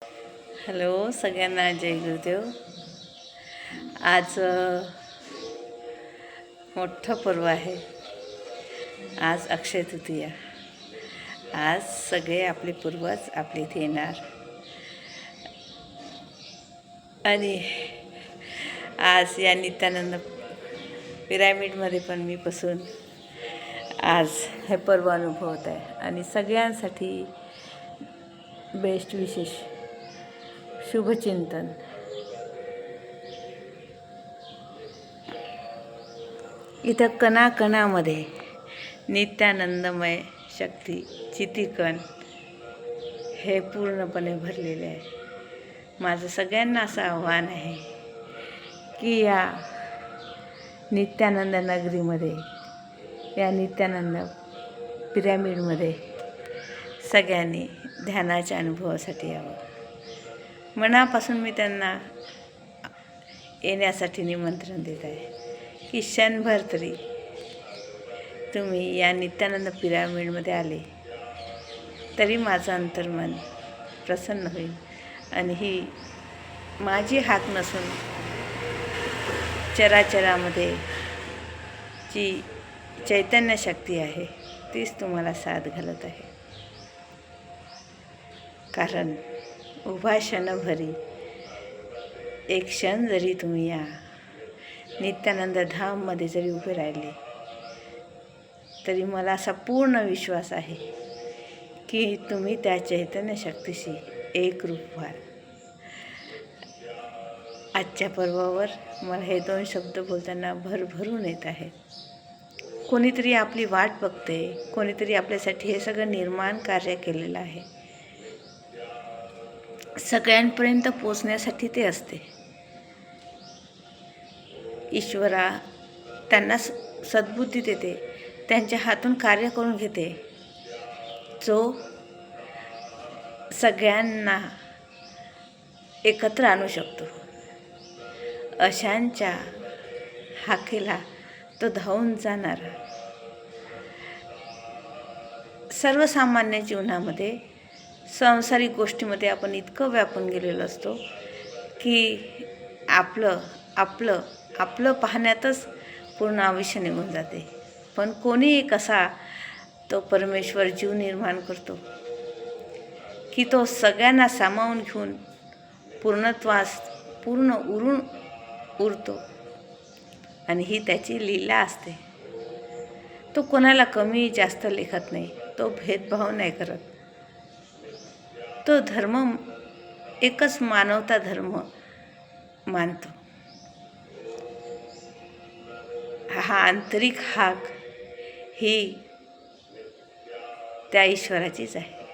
Hello सगळ्यांना जय गुरुदेव. आज मोठं पर्व आहे. आज अक्षय तृतीया. आज सगळे आपले पूर्वज आपले इथे येणार आणि आज या नित्यानंद पिरॅमिडमध्ये पण मी बसून आज हे पर्व अनुभवत आहे आणि सगळ्यांसाठी बेस्ट विशेष शुभचिंतन. इथं कणाकणामध्ये नित्यानंदमय शक्ती चितिकण हे पूर्णपणे भरलेले आहे. माझं सगळ्यांना असं आव्हान आहे की या नित्यानंद नगरीमध्ये, या नित्यानंद पिरॅमिडमध्ये सगळ्यांनी ध्यानाच्या अनुभवासाठी यावं. मनापासून मी त्यांना येण्यासाठी निमंत्रण देत आहे की क्षणभर तरी तुम्ही या नित्यानंद पिरॅमिडमध्ये आले तरी माझं अंतर्मन प्रसन्न होईल. आणि ही माझी हाक नसून चराचरामध्ये जी चैतन्य शक्ती आहे तीच तुम्हाला साथ घालत आहे. कारण उभा क्षणभरी एक क्षण जरी तुम्ही या नित्यानंद धाममध्ये जरी उभे राहिले तरी मला असा पूर्ण विश्वास आहे की तुम्ही त्या चैतन्य शक्तीशी एकरूप व्हाल. आजच्या पर्वावर मला हे 2 शब्द बोलताना भरभरून येत आहे. कोणीतरी आपली वाट बघते, कोणीतरी आपल्यासाठी हे सगळं निर्माण कार्य केलेलं आहे. सगळ्यांपर्यंत पोचण्यासाठी ते असते. ईश्वरा त्यांना सद्बुद्धी देते, त्यांच्या हातून कार्य करून घेते, जो सगळ्यांना एकत्र आणू शकतो. अशांच्या हाकेला तो धावून जाणार. सर्वसामान्य जीवनामध्ये सांसारिक गोष्टीमध्ये आपण इतकं व्यापून गेलेलो असतो की आपलं पाहण्यातच पूर्ण आयुष्य निघून जाते. पण कोणीही कसा तो परमेश्वर जीव निर्माण करतो की तो सगळ्यांना सामावून घेऊन पूर्णत्वास पूर्ण उरतो. आणि ही त्याची लीला असते. तो कोणाला कमी जास्त लेखत नाही, तो भेदभाव नाही करत. तो धर्म एकच मानवता धर्म मानतो. हा आंतरिक हाक ही त्या ईश्वराचीच आहे.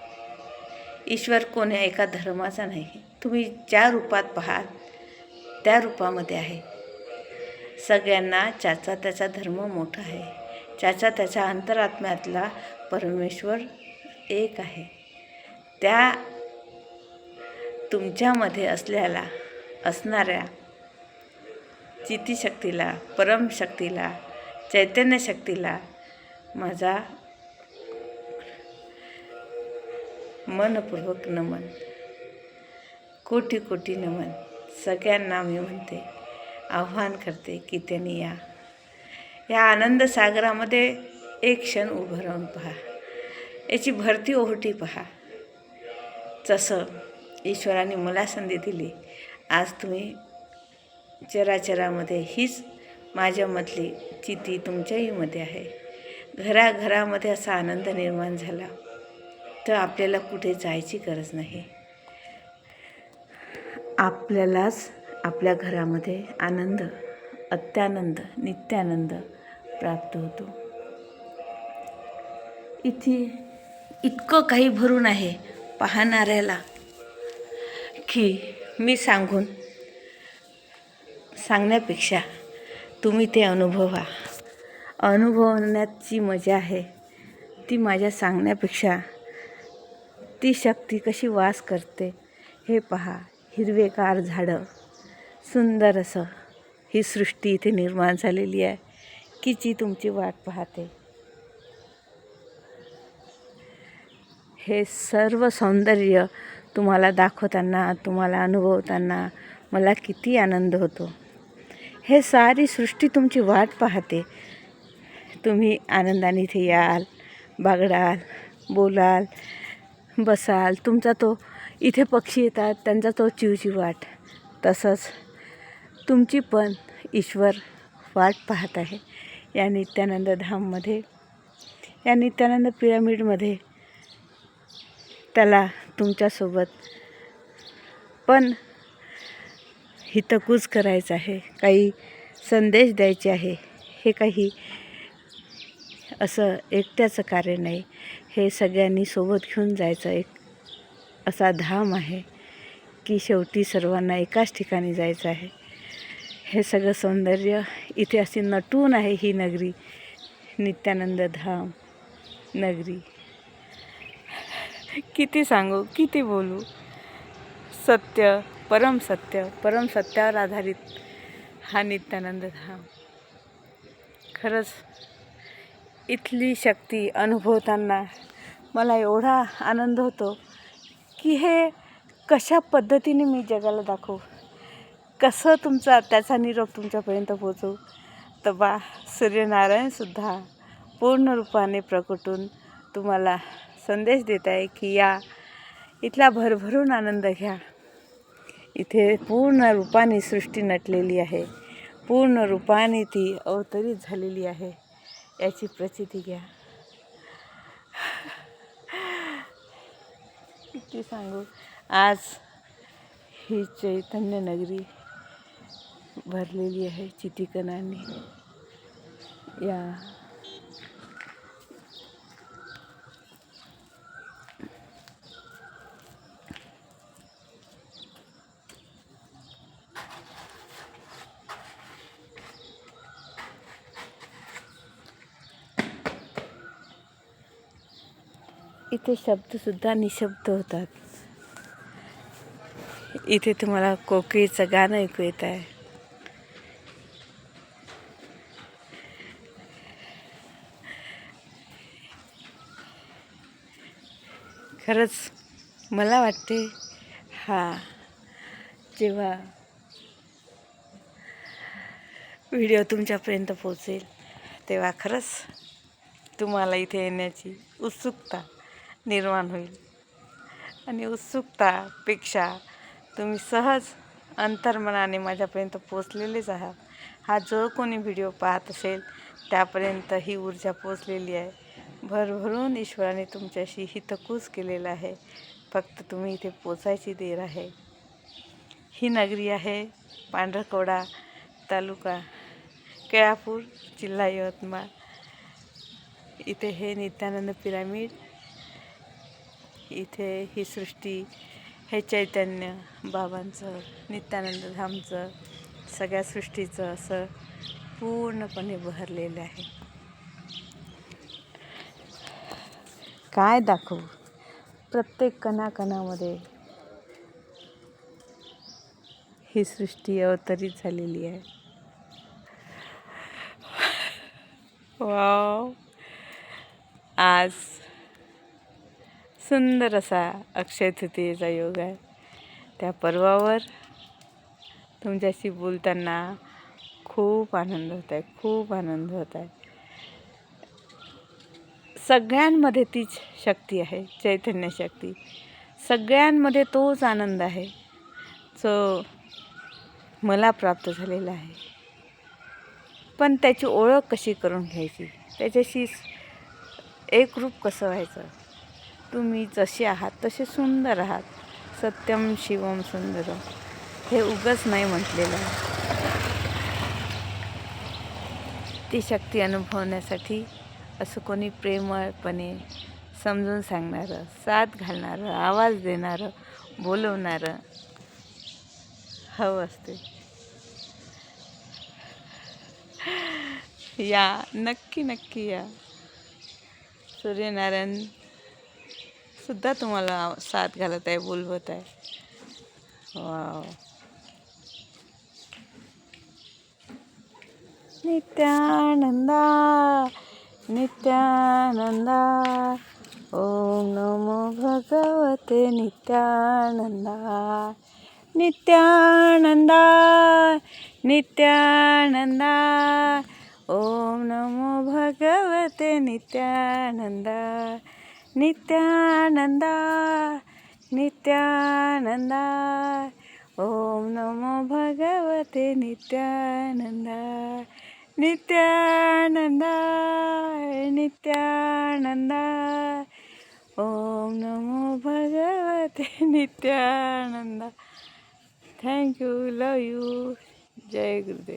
ईश्वर कोण्या एका धर्माचा नाही. तुम्ही ज्या रूपात पाहाल त्या रूपामध्ये आहे. सगळ्यांना ज्याचा त्याचा धर्म मोठा आहे, ज्याचा त्याच्या अंतरात्म्यातला परमेश्वर एक आहे. त्या तुमच्यामध्ये असणाऱ्या चितिशक्तीला, परमशक्तीला, चैतन्य शक्तीला माझा मनपूर्वक नमन, कोटी कोटी नमन. सगळ्यांना मी म्हणते, आव्हान करते की त्यांनी या आनंद सागरामध्ये एक क्षण उभं राहून पहा. याची भरती ओहोटी पहा. जसं ईश्वराने मला संधी दिली, आज तुम्ही चराचरामध्ये हीच माझ्यामधली चिती तुमच्याहीमध्ये आहे. घराघरामध्ये असा आनंद निर्माण झाला तर आपल्याला कुठे जायची गरज नाही. आपल्यालाच आपल्या घरामध्ये आनंद, अत्यानंद, नित्यानंद प्राप्त होतो. इथे इतकं काही भरून आहे पाहणाऱ्याला की मी सांगण्यापेक्षा तुम्ही ते अनुभवा. अनुभवण्याची मजा आहे ती माझ्या सांगण्यापेक्षा. ती शक्ती कशी वास करते हे पहा. हिरवेगार झाडं, सुंदर असं ही सृष्टी इथे निर्माण झालेली आहे की जी तुमची वाट पाहते. हे सर्व सौंदर्य तुम्हाला दाखवताना, तुम्हाला अनुभवताना मला किती आनंद होतो. हे सारी सृष्टी तुमची वाट पाहते. तुम्ही आनंदाने इथे याल, बागडाल, बोलाल, बसाल. तुमचा तो इथे पक्षी येतात, त्यांचा तो चिवचिवाट. तसंच तुमची पण ईश्वर वाट पाहत आहे या नित्यानंद धाममध्ये, या नित्यानंद पिरामिडमध्ये. त्याला तुमच्यासोबत पण हितगुज करायचं आहे, काही संदेश द्यायचे आहे. हे काही असं एकट्याचं कार्य नाही, हे सगळ्यांनी सोबत घेऊन जायचं एक असा धाम आहे की शेवटी सर्वांना एकाच ठिकाणी जायचं आहे. हे सगळं सौंदर्य इथे अशी नटून आहे ही नगरी, नित्यानंद धाम नगरी. किती सांगू, किती बोलू. सत्य, परम सत्यावर आधारित हा नित्यानंद धाम. खरंच इथली शक्ती अनुभवताना मला एवढा आनंद होतो की हे कशा पद्धतीने मी जगाला दाखवू, कसं त्याचा निरोप तुमच्यापर्यंत पोहोचवू. तर सूर्यनारायणसुद्धा पूर्ण रूपाने प्रकटून तुम्हाला संदेश देत आहे की या इथला भरभरून आनंद घ्या. इथे पूर्ण रूपाने सृष्टी नटलेली आहे, पूर्ण रूपाने ती अवतरित झालेली आहे, याची प्रचिती घ्या. किती सांगू. आज ही चैतन्य नगरी भरलेली आहे चितिकणांनी. या इथे शब्दसुद्धा निशब्द होतात. इथे तुम्हाला कोकिळेचं गाणं ऐकू येत आहे. खरंच मला वाटते जेव्हा व्हिडिओ तुमच्यापर्यंत पोहोचेल तेव्हा खरंच तुम्हाला इथे येण्याची उत्सुकता निर्माण होईल. आणि उत्सुकतापेक्षा तुम्ही सहज अंतर्मनाने माझ्यापर्यंत पोचलेलेच आहात. हा जो कोणी व्हिडिओ पाहत असेल त्यापर्यंत ही ऊर्जा पोचलेली आहे. भरभरून ईश्वराने तुमच्याशी हितगुज केलेलं आहे. फक्त तुम्ही इथे पोचायची देर आहे. ही नगरी आहे पांढरकवडा तालुका, केळापूर जिल्हा यवतमाळ. इथे हे नित्यानंद पिरामिड, इथे ही सृष्टी, हे चैतन्य बाबांचं, नित्यानंद धामचं, सगळ्या सृष्टीचं असं पूर्णपणे बहरलेलं आहे. काय दाखवू. प्रत्येक कणाकणामध्ये ही सृष्टी अवतरित झालेली आहे. वाव. आज सुंदर असा अक्षय तृतीयेचा योग आहे. त्या पर्वावर तुमच्याशी बोलताना खूप आनंद होत आहे, खूप आनंद होत आहे. सगळ्यांमध्ये तीच शक्ती आहे, चैतन्य शक्ती. सगळ्यांमध्ये तोच आनंद आहे जो मला प्राप्त झालेला आहे. पण त्याची ओळख कशी करून घ्यायची, त्याच्याशी एकरूप कसं व्हायचं. तुम्ही जसे आहात तसे सुंदर आहात. सत्यम शिवम सुंदरम हे उगाच नाही म्हटलेलं आहे. ती शक्ती अनुभवण्यासाठी असं कोणी प्रेमळपणे समजून सांगणारं, साथ घालणारं, आवाज देणारं, बोलवणारं हवं असते. या नक्की या. सूर्यनारायण सुद्धा तुम्हाला साथ घालत आहे, बोलवत आहे. वाव. नित्यानंदा नित्यानंदा ओम नमो भगवते नित्यानंदा नित्यानंदा नित्यानंदा ओम नमो भगवते नित्यानंदा नित्यानंदा नित्यानंदा ओम नमो भगवते नित्यानंदा नित्यानंदा नित्यानंदा ओम नमो भगवते नित्यानंदा. Thank you, love you. जय गुरुदेव.